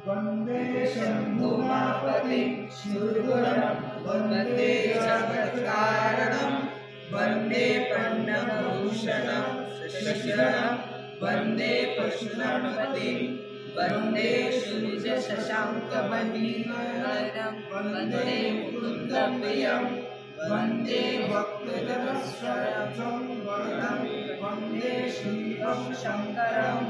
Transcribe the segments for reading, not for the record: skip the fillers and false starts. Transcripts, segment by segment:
वन्दे शम्भुमापतिं सुरगुणं वन्दे जगत्कारणं वन्दे पन्नभूषणं शशिधरं वन्दे पशुपतिं वन्दे सूर्यशशाङ्कमणिनयनं वन्दे मुकुन्दप्रियं वन्दे भक्तजनस्वरं वन्दे शिवं शङ्करम्।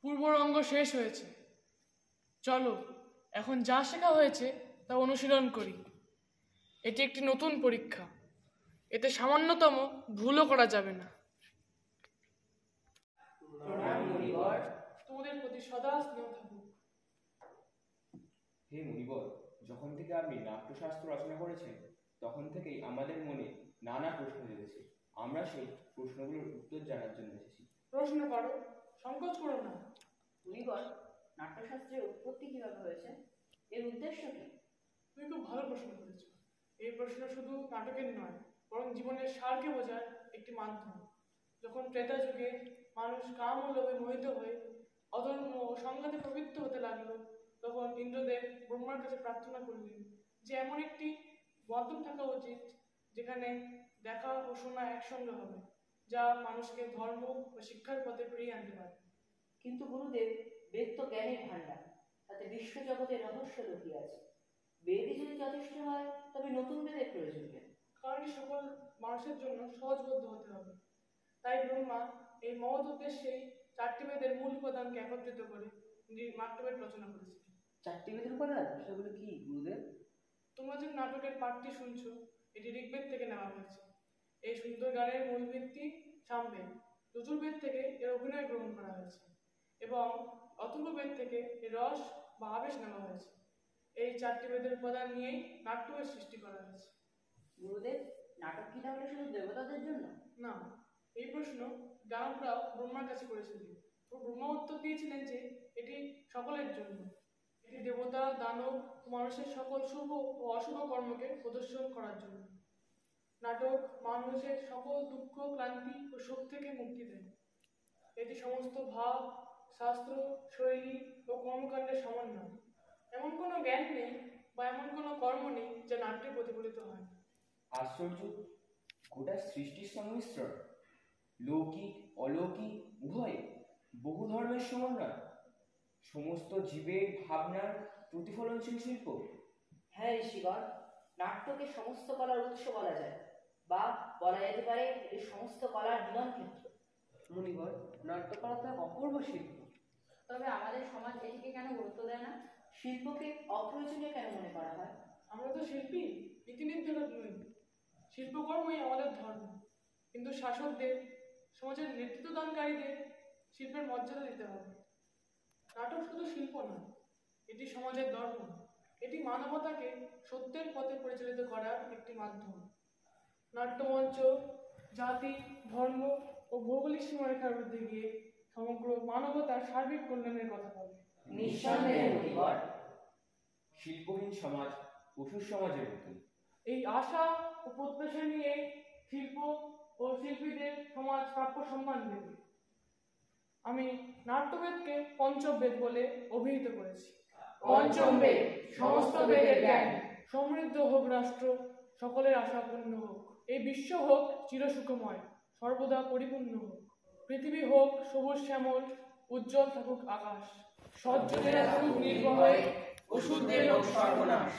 পূর্বরঙ্গ শেষ হয়েছে, চলো এখন যা শেখা হয়েছে তা অনুশীলন করি। এটি একটি নতুন পরীক্ষা, এতে সামান্যতম ভুলও করা যাবে না। তোমাদের প্রতি সদা স্নেহ থাকুক। হে মুনিবর, যখন থেকে আপনি নাট্যশাস্ত্র রচনা করেছেন তখন থেকেই আমাদের মনে নানা প্রশ্ন জেগেছে। আমরা সেই প্রশ্নগুলোর উত্তর জানার জন্য এসেছি। প্রশ্ন করো, সংকোচ করো না। মুনিবর, নাট্যশাস্ত্রের উৎপত্তি কিভাবে হয়েছে? এর উদ্দেশ্য কি? তুমি খুব ভালো প্রশ্ন করেছো। এই প্রশ্ন শুধু নাটকের নয়, বরং জীবনের সারকে বোঝার একটি মাধ্যম। যখন ত্রেতা যুগে মানুষ কাম ও লোভে মোহিত হয়ে অধর্ম ও সংঘাতে প্রবৃত্ত হতে লাগলো, তখন ইন্দ্রদেব ব্রহ্মার কাছে প্রার্থনা করলেন যে এমন একটি মাধ্যম থাকা উচিত যেখানে দেখা ও শোনা একসঙ্গে হবে, যা মানুষকে ধর্ম ও শিক্ষার পথে ফিরিয়ে আনতে পারে। কিন্তু গুরুদেব, বেদ তো জ্ঞানের ভাণ্ডার, তাতে বিশ্বজগতের রহস্য লুকিয়ে আছে। বেদই যদি যথেষ্ট হয় তবে নতুন বেদের প্রয়োজন নেই। কারণ সকল মানুষের জন্য সহজবোধ্য হতে হবে। তাই ব্রহ্মা এই মহৎ উদ্দেশ্যেই 4টি বেদের মূল উপাদানকে একত্রিত করে নাট্যবেদ রচনা করেছিলেন। 4টি বেদের উপাদান সেগুলো কি গুরুদেব? তোমরা যে নাটকের পাঠটি শুনছো, এটি ঋগ্বেদ থেকে নেওয়া হয়েছে। এই সুন্দর গানের মূল ভিত্তি সামবেদ। যজুর্বেদ থেকে এর অভিনয় গ্রহণ করা হয়েছে এবং অথর্ববেদ থেকে এর রস বা আবেশ নেওয়া হয়েছে। এই 4টি বেদের উপাদান নিয়েই নাট্যবেদ সৃষ্টি করা হয়েছে। গুরুদেব, নাটক কি তাহলে শুধু দেবতাদের জন্য? না, এই প্রশ্ন দানবরাও ব্রহ্মার কাছে করেছিলেন। ব্রহ্মা উত্তর দিয়েছিলেন যে এটি সকলের জন্য। এটি দেবতা, দানব ও মানুষের সকল শুভ ও অশুভ কর্মকে প্রদর্শন করার জন্য। নাটক মানুষের সকল দুঃখ, ক্লান্তি ও শোক থেকে মুক্তি দেয়। এটি সমস্ত ভাব, শাস্ত্র, শৈলী ও কর্মকাণ্ডের সমন্বয়। এমন কোনো জ্ঞান নেই বা এমন কোনো কর্ম নেই যা নাট্যে প্রতিফলিত হয়। আশ্চর্য, গোটা সৃষ্টির সংমিশ্রণ, লৌকিক অলৌকিক উভয়, বহু ধর্মের সমন্বয়, সমস্ত জীবের ভাবনার প্রতিফলনশীল শিল্প। হ্যাঁ ঋষিগণ, নাট্যকে সমস্ত কলার উৎস বলা যায়, বা বলা যেতে পারে এটি সমস্ত কলার মিলন ক্ষেত্র। মুনিবর, নাট্যকলা তো এক অপূর্ব শিল্প। তবে আমাদের সমাজ এটিকে কেন গুরুত্ব দেয় না? শিল্পকে অপ্রয়োজনীয় কেন মনে করা হয়? আমরা তো শিল্পী, নীতিনির্ধারক নই। শিল্পকর্মই আমাদের ধর্ম। কিন্তু শাসকদের, সমাজের নেতৃত্বদানকারীদের শিল্পের মর্যাদা দিতে হবে। নাটক শুধু শিল্প নয়, এটি সমাজের দর্পণ। এটি মানবতাকে সত্যের পথে পরিচালিত করার একটি মাধ্যম। নাট্যমঞ্চ জাতি, ধর্ম ও ভৌগোলিক সীমারেখার মধ্যে গিয়ে সমগ্র মানবতার সার্বিক কল্যাণের কথা বলে। নিঃসন্দেহে মুনিবর। শিল্পহীন সমাজ পশুর সমাজের মতন। এই আশা ও প্রত্যাশা নিয়ে শিল্প ও শিল্পীদের সমাজ প্রাপ্য সম্মান দেবে। আমি নাট্যবেদকে পঞ্চবেদ বলে অভিহিত করেছি। পঞ্চম বেদ, সমস্ত বেদের জ্ঞান। সমৃদ্ধ হোক রাষ্ট্র, সকলের আশা পূর্ণ হোক। এই বিশ্ব হোক চিরসুখময়, সর্বদা পরিপূর্ণ হোক। পৃথিবী হোক সবুজ শ্যামল, উজ্জ্বল থাকুক আকাশ। সজ্জনেরা থাকুক নির্ভয়, অসুরদের হোক সর্বনাশ।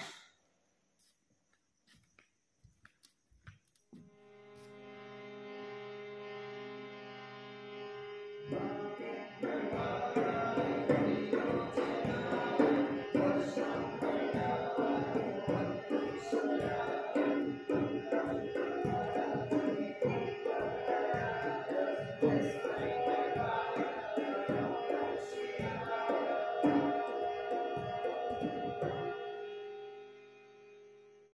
has